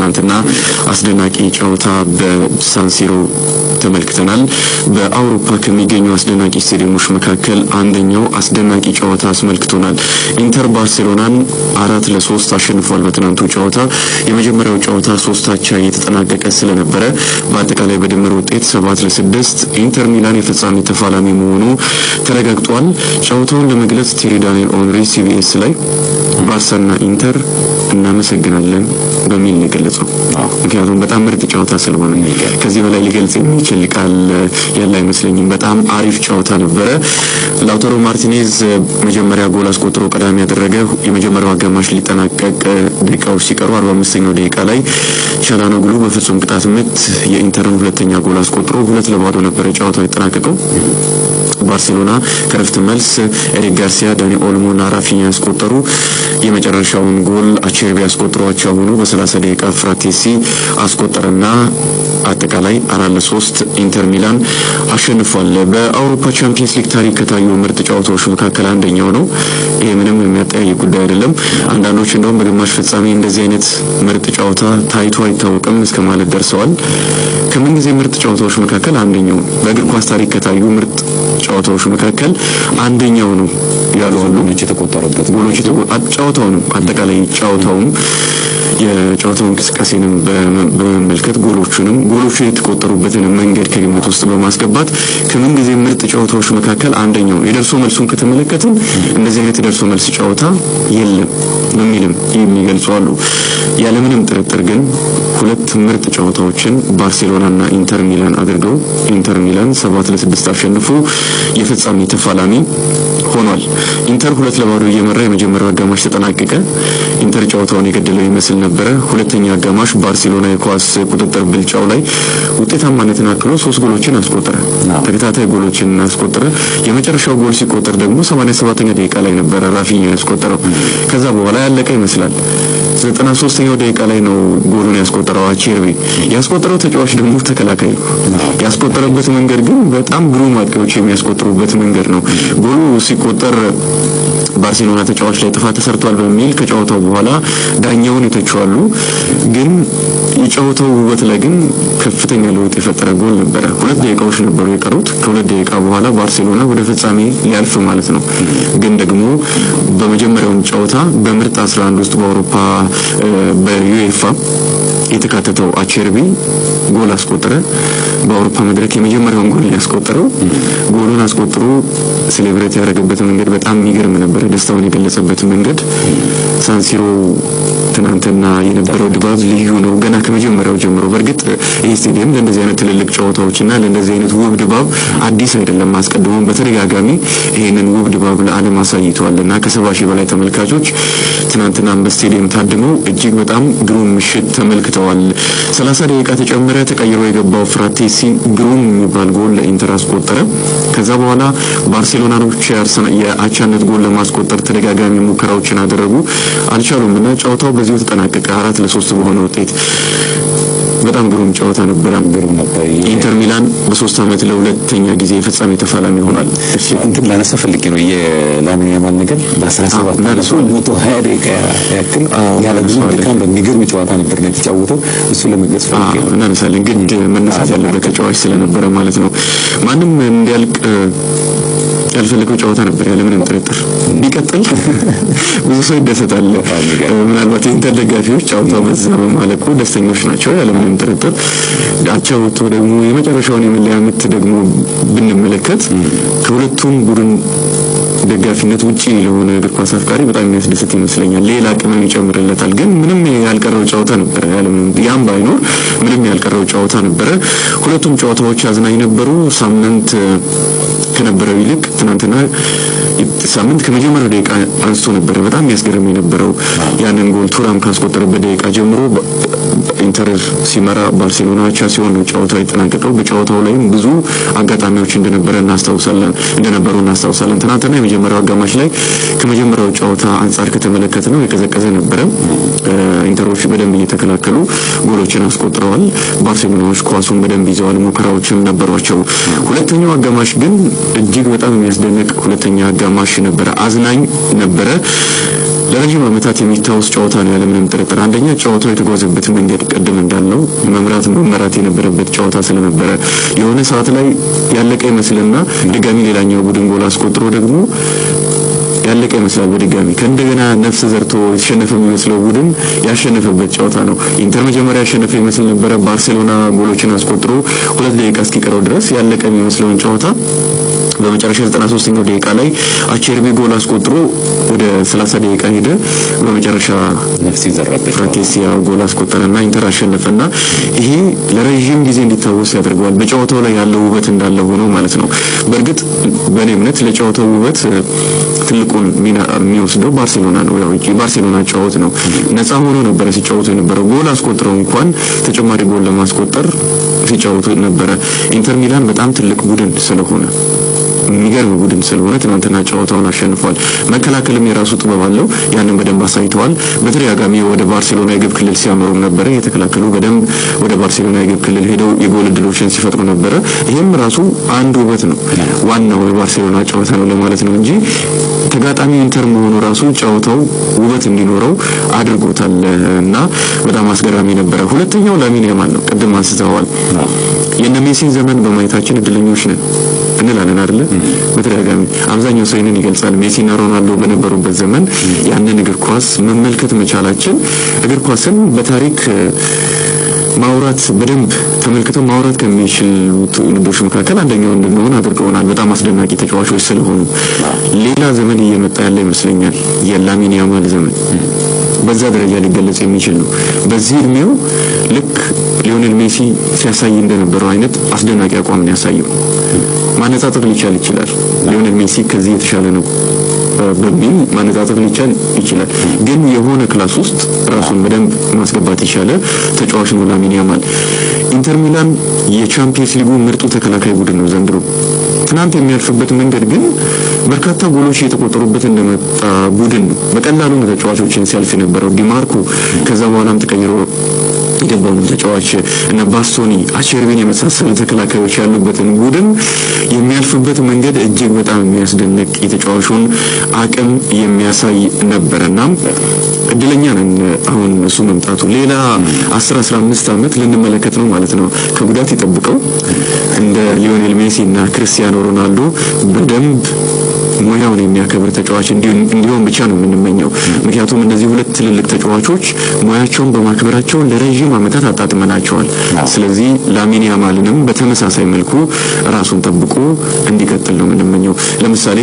ትናንትና አስደናቂ ጨዋታ በሳንሲሮ ተመልክተናል። በአውሮፓ ከሚገኙ አስደናቂ ስቴዲየሞች መካከል አንደኛው አስደናቂ ጨዋታ አስመልክቶናል። ኢንተር ባርሴሎናን 4-3 አሸንፏል። በትናንቱ ጨዋታ የመጀመሪያው ጨዋታ 3-አቻ የተጠናቀቀ ስለነበረ በአጠቃላይ በድምር ውጤት 7-6 ኢንተር ሚላን የፍጻሜ ተፋላሚ መሆኑ ተረጋግጧል። ጨዋታውን ለመግለጽ ቴሪ ዳንኤል ኦንሪ ሲቢኤስ ላይ ባርሳና ኢንተር እናመሰግናለን በሚል ነው የገለጸው። ምክንያቱም በጣም ምርጥ ጨዋታ ስለሆነ ከዚህ በላይ ሊገልጽ የሚችል ቃል ያለ አይመስለኝም። በጣም አሪፍ ጨዋታ ነበረ። ላውታሮ ማርቲኔዝ መጀመሪያ ጎል አስቆጥሮ ቀዳሚ ያደረገ። የመጀመሪያው አጋማሽ ሊጠናቀቅ ደቂቃዎች ሲቀሩ 45ኛው ደቂቃ ላይ ቻላኖግሉ በፍጹም ቅጣት ምት የኢንተርን ሁለተኛ ጎል አስቆጥሮ 2-0 ነበር ጨዋታው የተጠናቀቀው። ባርሴሎና ከረፍት መልስ ኤሪክ ጋርሲያ፣ ዳኒ ኦልሞና ራፊኛ ያስቆጠሩ። የመጨረሻውን ጎል አቼርቢ ያስቆጥሯቸው ሆኖ በ30 ደቂቃ ፍራቴሲ አስቆጠረና አጠቃላይ 4-3 ኢንተር ሚላን አሸንፏል። በአውሮፓ ቻምፒየንስ ሊግ ታሪክ ከታዩ ምርጥ ጨዋታዎች መካከል አንደኛው ነው። ይሄ ምንም የሚያጠያይቅ ጉዳይ አይደለም። አንዳንዶች እንደውም በግማሽ ፍጻሜ እንደዚህ አይነት ምርጥ ጨዋታ ታይቶ አይታወቅም እስከ ማለት ደርሰዋል። ከምን ጊዜ ምርጥ ጨዋታዎች መካከል አንደኛው በእግር ኳስ ታሪክ ከታዩ ምርጥ ጨዋታዎች መካከል አንደኛው ነው ያሉ ጎሎች የተቆጠሩበት ጨዋታውንም አጠቃላይ ጨዋታውም የጨዋታው እንቅስቃሴንም በመመልከት ጎሎቹ የተቆጠሩበትን መንገድ ከግምት ውስጥ በማስገባት ከምን ጊዜ ምርጥ ጨዋታዎች መካከል አንደኛው። የደርሶ መልሱን ከተመለከትን እንደዚህ አይነት የደርሶ መልስ ጨዋታ የለም በሚልም የሚገልጹ አሉ። ያለምንም ጥርጥር ግን ሁለት ምርጥ ጨዋታዎችን ባርሴሎናና ኢንተር ሚላን አድርገው ኢንተር ሚላን 7-6 አሸንፎ የፍጻሜ ተፋላሚ ሆኗል። ኢንተር 2-0 እየመራ የመጀመሪያው አጋማሽ ተጠናቀቀ። ኢንተር ጨዋታውን የገደለው ይመስል ነበረ። ሁለተኛ አጋማሽ ባርሴሎና የኳስ ቁጥጥር ብልጫው ላይ ውጤታማነትን አክሎ 3 ጎሎችን አስቆጠረ። ተከታታይ ጎሎችን አስቆጠረ። የመጨረሻው ጎል ሲቆጠር ደግሞ 87ኛ ደቂቃ ላይ ነበረ ራፊኛ ያስቆጠረው። ከዛ በኋላ ያለቀ ይመስላል። 93ኛው ደቂቃ ላይ ነው ጎሉን ያስቆጠረው አቼርቢ። ያስቆጠረው ተጫዋች ደግሞ ተከላካይ ነው። ያስቆጠረበት መንገድ ግን በጣም ብሩህ አጥቂዎች የሚያስቆጥሩበት መንገድ ነው። ጎሉ ሲቆጠር ባርሴሎና ተጫዋች ላይ ጥፋት ተሰርቷል በሚል ከጨዋታው በኋላ ዳኛውን ይተቹዋሉ። ግን የጨዋታው ውበት ላይ ግን ከፍተኛ ለውጥ የፈጠረ ጎል ነበረ። 2 ደቂቃዎች ነበሩ የቀሩት። ከ2 ደቂቃ በኋላ ባርሴሎና ወደ ፍጻሜ ሊያልፍ ማለት ነው። ግን ደግሞ በመጀመሪያው ጨዋታ በምርጥ 11 ውስጥ በአውሮፓ በዩኤፋ የተካተተው አቼርቢ ጎል አስቆጠረ። በአውሮፓ መድረክ የመጀመሪያውን ጎል ያስቆጠረው ጎሉን አስቆጥሮ ሴሌብሬት ያደረገበት መንገድ በጣም የሚገርም ነበር። ደስታውን የገለጸበት መንገድ ሳንሲሮ ትናንትና የነበረው ድባብ ልዩ ነው። ገና ከመጀመሪያው ጀምሮ በእርግጥ ይህ ስቴዲየም ለእንደዚህ አይነት ትልልቅ ጨዋታዎችና ለእንደዚህ አይነት ውብ ድባብ አዲስ አይደለም። አስቀድሞም በተደጋጋሚ ይህንን ውብ ድባብ ለዓለም አሳይተዋልና ከ70 ሺህ በላይ ተመልካቾች ትናንትና በስቴዲየም ታድመው እጅግ በጣም ግሩም ምሽት ተመልክተዋል። 30 ደቂቃ ተጨመረ። ተቀይሮ የገባው ፍራቴሲ ግሩም የሚባል ጎል ለኢንተር አስቆጠረ። ከዛ በኋላ ባርሴሎናኖች የአቻነት ጎል ለማስቆጠር ተደጋጋሚ ሙከራዎችን አደረጉ፣ አልቻሉምና ጨዋታው በዚሁ ተጠናቀቀ 4-3 በሆነ ውጤት። በጣም ግሩም ጨዋታ ነበር። ኢንተር ሚላን በ3 ዓመት ለሁለተኛ ጊዜ ፍጻሜ ተፋላሚ ሆኗል። እሺ እንትን ላነሳ ፈልጌ ነው የላሚን ያማል ነገር በ17 120 ደቂቃ ያክል ያለ ብዙ ድካም በሚገርም ጨዋታ ነበር ነው የተጫወተው። እሱ ለመግለጽ ፈልጌ ነው። እናነሳለን ግድ መነሳት ያለበት ተጫዋች ስለነበረ ማለት ነው። ማንም እንዲያልቅ ያልፈለገው ጨዋታ ነበር ያለምንም ጥርጥር። ቢቀጥል ብዙ ሰው ይደሰታል። ምናልባት የኢንተር ደጋፊዎች ጨዋታው በዛ በማለቁ ደስተኞች ናቸው ያለምንም ጥርጥር። አቻ ወጥቶ ደግሞ የመጨረሻውን የመለያ ምት ደግሞ ብንመለከት ከሁለቱም ቡድን ደጋፊነት ውጪ ለሆነ እግር ኳስ አፍቃሪ በጣም የሚያስደስት ይመስለኛል። ሌላ ቅመም ይጨምርለታል። ግን ምንም ያልቀረው ጨዋታ ነበር። ያም ባይኖር ምንም ያልቀረው ጨዋታ ነበረ። ሁለቱም ጨዋታዎች አዝናኝ ነበሩ። ሳምንት ከነበረው ይልቅ ትናንትና ሳምንት ከመጀመሪያው ደቂቃ አንስቶ ነበር በጣም የሚያስገርም የነበረው። ያንን ጎል ቱራም ካስቆጠረበት ደቂቃ ጀምሮ ኢንተር ሲመራ ባርሴሎና አቻ ሲሆን ነው ጨዋታው የተጠናቀቀው። በጨዋታው ላይም ብዙ አጋጣሚዎች እንደነበሩ እናስታውሳለን። ትናንትና የመጀመሪያው አጋማሽ ላይ ከመጀመሪያው ጨዋታ አንጻር ከተመለከትነው የቀዘቀዘ ነበረ። ኢንተሮች በደንብ እየተከላከሉ ጎሎችን አስቆጥረዋል። ባርሴሎናዎች ኳሱን በደንብ ይዘዋል። ሙከራዎችም ነበሯቸው። ሁለተኛው አጋማሽ ግን እጅግ በጣም የሚያስደንቅ ሁለተኛ አጋማሽ ነበረ። አዝናኝ ነበረ። ለረጅም ዓመታት የሚታወስ ጨዋታ ነው ያለምንም ጥርጥር። አንደኛ ጨዋታው የተጓዘበት መንገድ ቅድም እንዳለው መመራት የነበረበት ጨዋታ ስለነበረ የሆነ ሰዓት ላይ ያለቀ ይመስልና ድጋሚ ሌላኛው ቡድን ጎል አስቆጥሮ ደግሞ ያለቀ ይመስላል በድጋሚ ከእንደገና ነፍስ ዘርቶ የተሸነፈ የሚመስለው ቡድን ያሸነፈበት ጨዋታ ነው። ኢንተር መጀመሪያ ያሸነፈ ይመስል ነበረ። ባርሴሎና ጎሎችን አስቆጥሮ 2 ደቂቃ እስኪቀረው ድረስ ያለቀ የሚመስለውን ጨዋታ በመጨረሻ 93ኛው ደቂቃ ላይ አቼርቢ ጎል አስቆጥሮ ወደ 30 ደቂቃ ሄደ። በመጨረሻ ነፍስ ይዘራበት ፍራንኬሲያ ጎል አስቆጠረና ኢንተር አሸነፈና ይሄ ለረጅም ጊዜ እንዲታወስ ያደርገዋል። በጨዋታው ላይ ያለው ውበት እንዳለ ሆኖ ማለት ነው። በእርግጥ በእኔ እምነት ለጨዋታው ውበት ትልቁን ሚና የሚወስደው ባርሴሎና ነው። ያው ባርሴሎና ጨዋታ ነው። ነፃ ሆኖ ነበር ሲጫወቱ የነበረው። ጎል አስቆጥረው እንኳን ተጨማሪ ጎል ለማስቆጠር ሲጫወቱ ነበረ። ኢንተር ሚላን በጣም ትልቅ ቡድን ስለሆነ የሚገርም ቡድን ስለሆነ ትናንትና ጨዋታውን አሸንፏል። መከላከልም የራሱ ጥበብ አለው። ያንን በደንብ አሳይተዋል። በተደጋጋሚ ወደ ባርሴሎና የግብ ክልል ሲያመሩም ነበረ። የተከላከሉ በደንብ ወደ ባርሴሎና የግብ ክልል ሄደው የጎል እድሎችን ሲፈጥሩ ነበረ። ይሄም ራሱ አንድ ውበት ነው። ዋናው የባርሴሎና ጨዋታ ነው ለማለት ነው እንጂ ተጋጣሚ ኢንተር መሆኑ ራሱ ጨዋታው ውበት እንዲኖረው አድርጎታል እና በጣም አስገራሚ ነበረ። ሁለተኛው ላሚን ያማል ነው። ቅድም አንስተዋል። የነ ሜሲን ዘመን በማየታችን እድለኞች ነን እንላለን አይደል? በተደጋጋሚ አብዛኛው ሰው ይሄንን ይገልጻል። ሜሲና ሮናልዶ በነበሩበት ዘመን ያንን እግር ኳስ መመልከት መቻላችን እግር ኳስን በታሪክ ማውራት በደንብ ተመልክተው ማውራት ከሚችል ትውልዶች መካከል አንደኛው እንድንሆን አድርገውናል። በጣም አስደናቂ ተጫዋቾች ስለሆኑ ሌላ ዘመን እየመጣ ያለ ይመስለኛል። የላሚን ያማል ዘመን በዛ ደረጃ ሊገለጽ የሚችል ነው። በዚህ እድሜው ልክ ሊዮኔል ሜሲ ሲያሳይ እንደነበረው አይነት አስደናቂ አቋም ነው ያሳየው። ማነጻጸር ሊቻል ይችላል። ሊዮኔል ሜሲ ከዚህ የተሻለ ነው በሚል ማነጻጸር ሊቻል ይችላል። ግን የሆነ ክላስ ውስጥ ራሱን በደንብ ማስገባት የቻለ ተጫዋች ነው ላሚን ያማል። ኢንተር ሚላን የቻምፒየንስ ሊጉ ምርጡ ተከላካይ ቡድን ነው ዘንድሮ። ትናንት የሚያልፍበት መንገድ ግን በርካታ ጎሎች የተቆጠሩበት እንደመጣ ቡድን ነው። በቀላሉ ተጫዋቾችን ሲያልፍ የነበረው ዲማርኮ ከዛ በኋላም ተቀይሮ የገባው ተጫዋች እና ባስቶኒ አቼርቢን የመሳሰሉ ተከላካዮች ያሉበትን ቡድን የሚያልፍበት መንገድ እጅግ በጣም የሚያስደንቅ የተጫዋቹን አቅም የሚያሳይ ነበርና እድለኛ ነን አሁን እሱ መምጣቱ። ሌላ 10-15 ዓመት ልንመለከት ነው ማለት ነው። ከጉዳት ይጠብቀው እንደ ሊዮኔል ሜሲ እና ክርስቲያኖ ሮናልዶ በደንብ ሙያውን የሚያከብር ተጫዋች እንዲሆን ብቻ ነው የምንመኘው። ምክንያቱም እነዚህ ሁለት ትልልቅ ተጫዋቾች ሙያቸውን በማክበራቸው ለረጅም ዓመታት አጣጥመናቸዋል። ስለዚህ ላሚን ያማልንም በተመሳሳይ መልኩ ራሱን ጠብቆ እንዲቀጥል ነው የምንመኘው። ለምሳሌ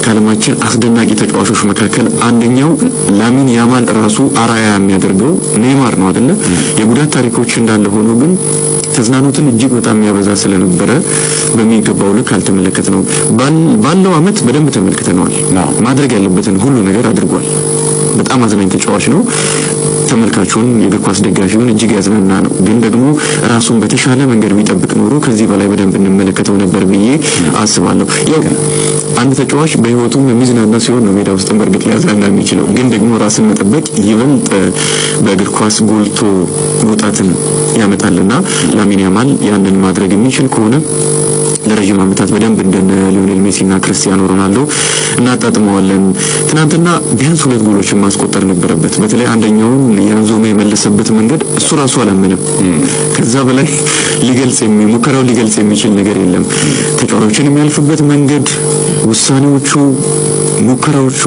ከዓለማችን አስደናቂ ተጫዋቾች መካከል አንደኛው ላሚን ያማል ራሱ አራያ የሚያደርገው ኔይማር ነው አይደለ? የጉዳት ታሪኮች እንዳለ ሆኖ ግን ተዝናኖትን እጅግ በጣም የሚያበዛ ስለነበረ በሚገባው ልክ አልተመለከትነው። ባለው አመት በደንብ ተመልክተነዋል። ማድረግ ያለበትን ሁሉ ነገር አድርጓል። በጣም አዝናኝ ተጫዋች ነው። ተመልካቹን የእግር ኳስ ደጋፊውን እጅግ ያዝናና ነው። ግን ደግሞ ራሱን በተሻለ መንገድ ቢጠብቅ ኖሮ ከዚህ በላይ በደንብ እንመለከተው ነበር ብዬ አስባለሁ። ያው አንድ ተጫዋች በህይወቱ የሚዝናና ሲሆን ነው ሜዳ ውስጥ በእርግጥ ሊያዝናና የሚችለው። ግን ደግሞ ራስን መጠበቅ ይበልጥ በእግር ኳስ ጎልቶ መውጣትን ያመጣልና ላሚን ያማል ያንን ማድረግ የሚችል ከሆነ ለረጅም ዓመታት በደንብ እንደነ ሊዮኔል ሜሲ እና ክርስቲያኖ ሮናልዶ እናጣጥመዋለን። ትናንትና ቢያንስ 2 ጎሎችን ማስቆጠር ነበረበት። በተለይ አንደኛውን ያንዞማ የመለሰበት መንገድ እሱ ራሱ አላመነም። ከዛ በላይ ሙከራው ሊገልጽ የሚችል ነገር የለም። ተጫዋቾችን የሚያልፍበት መንገድ፣ ውሳኔዎቹ፣ ሙከራዎቹ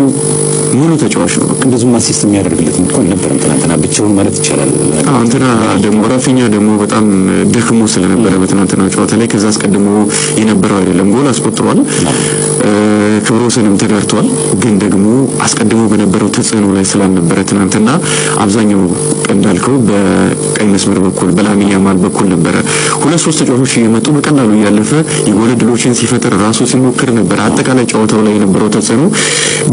ሙሉ ተጫዋች ነው። እንደዚህ አሲስት የሚያደርግለት እንኳን ነበር ትናንትና ብቻውን ማለት ይቻላል። እንትና ደግሞ ራፊኛ ደግሞ በጣም ደክሞ ስለነበረ በትናንትና ጨዋታ ላይ ከዛ አስቀድሞ የነበረው አይደለም። ጎል አስቆጥሯል፣ ክብረ ወሰንም ተጋርቷል። ግን ደግሞ አስቀድሞ በነበረው ተጽዕኖ ላይ ስላልነበረ ትናንትና አብዛኛው እንዳልከው በቀኝ መስመር በኩል በላሚን ያማል በኩል ነበረ። 2-3 ተጫዋቾች እየመጡ በቀላሉ እያለፈ የጎል እድሎችን ሲፈጥር ራሱ ሲሞክር ነበር። አጠቃላይ ጨዋታው ላይ የነበረው ተጽዕኖ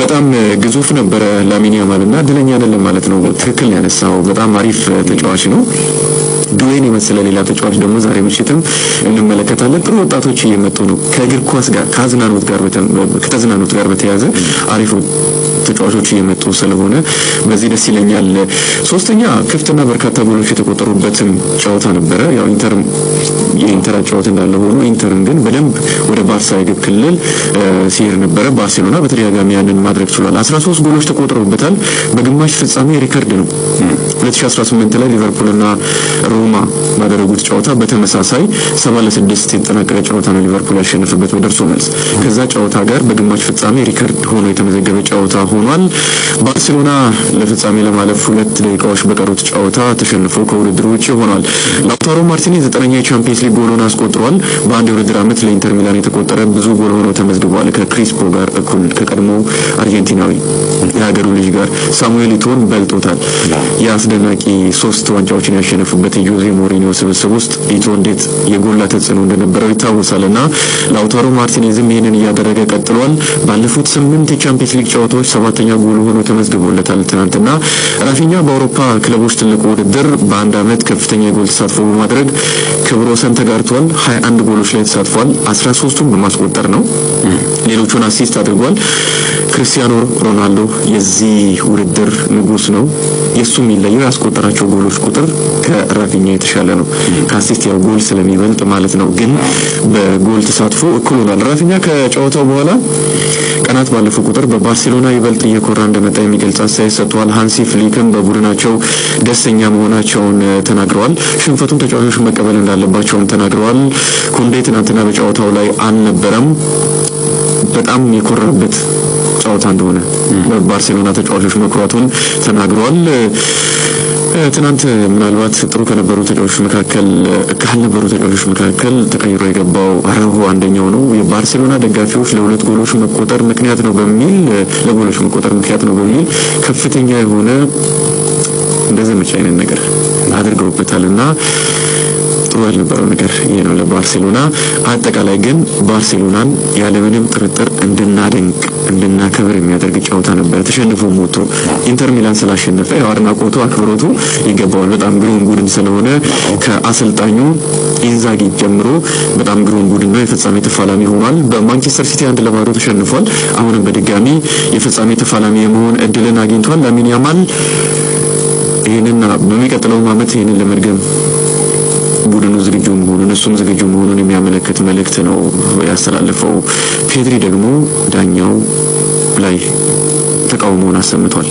በጣም ግዙፍ ነበረ። ላሚን ያማልና እድለኛ አይደለም ማለት ነው። ትክክል ያነሳው በጣም አሪፍ ተጫዋች ነው። ዱዌን የመሰለ ሌላ ተጫዋች ደግሞ ዛሬ ምሽትም እንመለከታለን። ጥሩ ወጣቶች እየመጡ ነው። ከእግር ኳስ ጋር ከተዝናኖት ጋር በተያያዘ አሪፍ ተጫዋቾች እየመጡ ስለሆነ በዚህ ደስ ይለኛል። ሶስተኛ ክፍትና በርካታ ጎሎች የተቆጠሩበትም ጨዋታ ነበረ። ያው የኢንተር ጨዋታ እንዳለ ሆኖ ኢንተርን ግን በደንብ ወደ ባርሳ የግብ ክልል ሲሄድ ነበረ። ባርሴሎና በተደጋጋሚ ያንን ማድረግ ችሏል። 13 ጎሎች ተቆጥረውበታል። በግማሽ ፍጻሜ ሪከርድ ነው። 2018 ላይ ሊቨርፑልና ሮማ ባደረጉት ጨዋታ በተመሳሳይ 7-6 የተጠናቀቀ ጨዋታ ነው ሊቨርፑል ያሸነፈበት በደርሶ መልስ። ከዛ ጨዋታ ጋር በግማሽ ፍጻሜ ሪከርድ ሆኖ የተመዘገበ ጨዋታ ሆኗል። ባርሴሎና ለፍጻሜ ለማለፍ 2 ደቂቃዎች በቀሩት ጨዋታ ተሸንፎ ከውድድሩ ውጪ ሆኗል። ላውታሮ ማርቲኔዝ 9ኛ የቻምፒየንስ ሊግ ጎሉን አስቆጥሯል። በአንድ የውድድር ዓመት ለኢንተር ሚላን የተቆጠረ ብዙ ጎል ሆኖ ተመዝግቧል። ከክሪስፖ ጋር እኩል ከቀድሞ አርጀንቲናዊ የሀገሩ ልጅ ጋር ሳሙኤል ኢቶን በልጦታል። የአስደናቂ 3 ዋንጫዎችን ያሸነፉበት የጆዜ ሞሪኒዮ ስብስብ ውስጥ ኢቶ እንዴት የጎላ ተጽዕኖ እንደነበረው ይታወሳልና ላውታሮ ማርቲኔዝም ይህንን እያደረገ ቀጥሏል። ባለፉት 8 የቻምፒየንስ ሊግ ጨዋታዎች 7ኛ ጎል ሆኖ ተመዝግቦለታል። ትናንትና ራፊኛ በአውሮፓ ክለቦች ትልቁ ውድድር በአንድ ዓመት ከፍተኛ የጎል ተሳትፎ በማድረግ ክብረ ወሰን ተጋርቷል። 21 ጎሎች ላይ ተሳትፏል። 13ቱን በማስቆጠር ነው። ሌሎቹን አሲስት አድርጓል። ክርስቲያኖ ሮናልዶ የዚህ ውድድር ንጉስ ነው። የሱ የሚለየው ያስቆጠራቸው ጎሎች ቁጥር ከራፊኛ የተሻለ ነው። ከአሲስት ያው ጎል ስለሚበልጥ ማለት ነው። ግን በጎል ተሳትፎ እኩል ሆኗል። ራፊኛ ከጨዋታው በኋላ ቀናት ባለፉ ቁጥር በባርሴሎና ይበልጥ እየኮራ እንደመጣ የሚገልጽ አስተያየት ሰጥቷል። ሃንሲ ፍሊክም በቡድናቸው ደስተኛ መሆናቸውን ተናግረዋል። ሽንፈቱን ተጫዋቾች መቀበል እንዳለባቸውም ተናግረዋል። ኩንዴ ትናንትና በጨዋታው ላይ አልነበረም። በጣም የኮራበት ጨዋታ እንደሆነ በባርሴሎና ተጫዋቾች መኩራቱን ተናግረዋል። ትናንት ምናልባት ጥሩ ከነበሩ ተጫዋቾች መካከል ካልነበሩ ተጫዋቾች መካከል ተቀይሮ የገባው አራሆ አንደኛው ነው። የባርሴሎና ደጋፊዎች ለሁለት ጎሎች መቆጠር ምክንያት ነው በሚል ከፍተኛ የሆነ እንደዘመቻ አይነት ነገር አድርገውበታልና ጥሩ ያልነበረው ነገር ይሄ ነው ለባርሴሎና። አጠቃላይ ግን ባርሴሎናን ያለምንም ጥርጥር እንድናከብር የሚያደርግ ጨዋታ ነበር። ተሸንፎ ሞቶ ኢንተር ሚላን ስላሸነፈ ያው አድናቆቱ አክብሮቱ ይገባዋል። በጣም ግሩም ቡድን ስለሆነ ከአሰልጣኙ ኢንዛጊ ጀምሮ በጣም ግሩም ቡድን ነው። የፍጻሜ ተፋላሚ ሆኗል። በማንቸስተር ሲቲ 1-0 ተሸንፏል። አሁንም በድጋሚ የፍጻሜ ተፋላሚ የመሆን እድልን አግኝቷል። ላሚን ያማል ይሄንን በሚቀጥለው ዓመት ይሄንን ለመድገም ቡድኑ ዝግጁ መሆኑን የሚያመለክት መልእክት ነው ያስተላለፈው። ፔድሪ ደግሞ ዳኛው ላይ ተቃውሞውን አሰምቷል።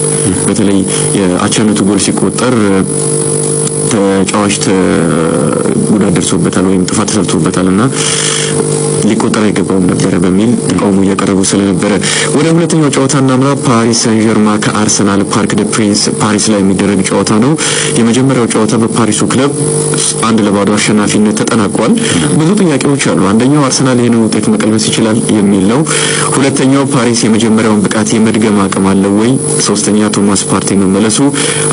በተለይ የአቻነቱ ጎል ሲቆጠር ተጫዋች ጉዳት ደርሶበታል ወይም ጥፋት ተሰርቶበታልና ሊቆጠር አይገባውም ነበረ በሚል ተቃውሞ እያቀረቡ ስለነበረ ወደ ሁለተኛው ጨዋታ እናምራ። ፓሪስ ሳን ጀርማ ከአርሰናል ፓርክ ደ ፕሪንስ ፓሪስ ላይ የሚደረግ ጨዋታ ነው። የመጀመሪያው ጨዋታ በፓሪሱ ክለብ 1-0 አሸናፊነት ተጠናቋል። ብዙ ጥያቄዎች አሉ። አንደኛው አርሰናል ይህንን ውጤት መቀልበስ ይችላል የሚል ነው። ሁለተኛው ፓሪስ የመጀመሪያውን ብቃት የመድገም አቅም አለው ወይ? ሶስተኛ ቶማስ ፓርቴ መመለሱ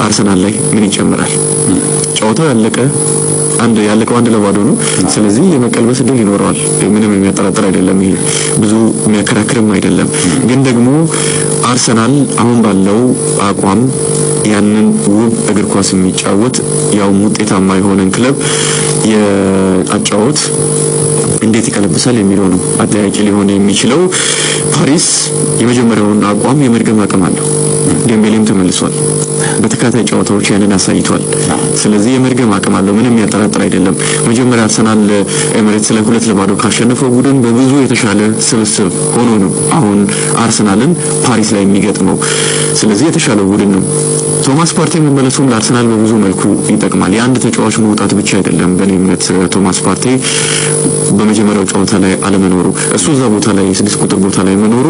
አርሰናል ላይ ምን ይጨምራል? ጨዋታው ያለቀው 1-0 ነው። ስለዚህ የመቀልበስ እድል ይኖረዋል። ምንም የሚያጠራጥር አይደለም። ይሄ ብዙ የሚያከራክርም አይደለም። ግን ደግሞ አርሰናል አሁን ባለው አቋም ያንን ውብ እግር ኳስ የሚጫወት ያው ውጤታማ የሆነን ክለብ የአጫወት እንዴት ይቀለብሳል የሚለው ነው አጠያቂ ሊሆን የሚችለው። ፓሪስ የመጀመሪያውን አቋም የመድገም አቅም አለው። ዴምቤሌም ተመልሷል። በተከታታይ ጨዋታዎች ያንን አሳይቷል። ስለዚህ የመድገም አቅም አለው። ምንም የሚያጠራጥር አይደለም። መጀመሪያ አርሰናል ኤሚሬትስ ላይ 2-0 ካሸነፈው ቡድን በብዙ የተሻለ ስብስብ ሆኖ ነው አሁን አርሰናልን ፓሪስ ላይ የሚገጥመው። ስለዚህ የተሻለው ቡድን ነው። ቶማስ ፓርቴ መመለሱም ለአርሰናል በብዙ መልኩ ይጠቅማል። የአንድ ተጫዋች መውጣት ብቻ አይደለም። በእኔ እምነት ቶማስ ፓርቴ በመጀመሪያው ጨዋታ ላይ አለመኖሩ፣ እሱ እዛ ቦታ ላይ 6 ቁጥር ቦታ ላይ መኖሩ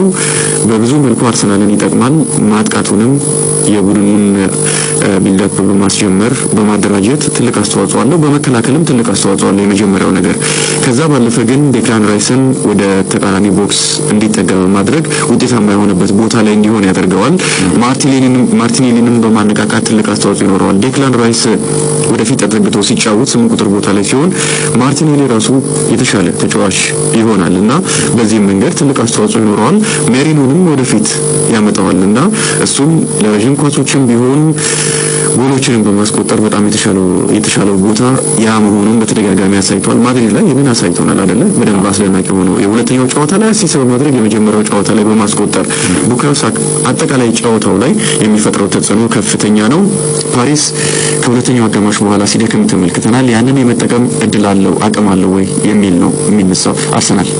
በብዙ መልኩ አርሰናልን ይጠቅማል። ማጥቃቱንም የቡድኑን ቢልዳፕ በማስጀመር በማደራጀት ትልቅ አስተዋጽኦ አለው። በመከላከልም ትልቅ አስተዋጽኦ አለው የመጀመሪያው ነገር። ከዛ ባለፈ ግን ዴክላን ራይስን ወደ ተቃራኒ ቦክስ እንዲጠጋ በማድረግ ውጤታማ የሆነበት ቦታ ላይ እንዲሆን ያደርገዋል። ማርቲኔሊንም በማነቃቃት ትልቅ አስተዋጽኦ ይኖረዋል። ዴክላን ራይስ ወደፊት ተጠግቶ ሲጫወት 8 ቁጥር ቦታ ላይ ሲሆን ማርቲኔሊ ራሱ የተሻለ ተጫዋች ይሆናል እና በዚህ መንገድ ትልቅ አስተዋጽኦ ይኖረዋል። ሜሪኖንም ወደፊት ያመጣዋልና እሱም ለረጅም ኳሶችም ቢሆን ጎሎችንም በማስቆጠር በጣም የተሻለው ቦታ ያ መሆኑን በተደጋጋሚ አሳይቷል። ማድሪድ ላይ ይህንን አሳይቶናል አይደለ? በደንብ አስደናቂ ሆኖ የሁለተኛው ጨዋታ ላይ አሲስት በማድረግ የመጀመሪያው ጨዋታ ላይ በማስቆጠር ቡካዮ ሳካ አጠቃላይ ጨዋታው ላይ የሚፈጥረው ተጽዕኖ ከፍተኛ ነው። ፓሪስ ከሁለተኛው አጋማሽ በኋላ ሲደክም ተመልክተናል። ያንን የመጠቀም እድል አለው አቅም አለው ወይ የሚል ነው የሚነሳው። አርሰናል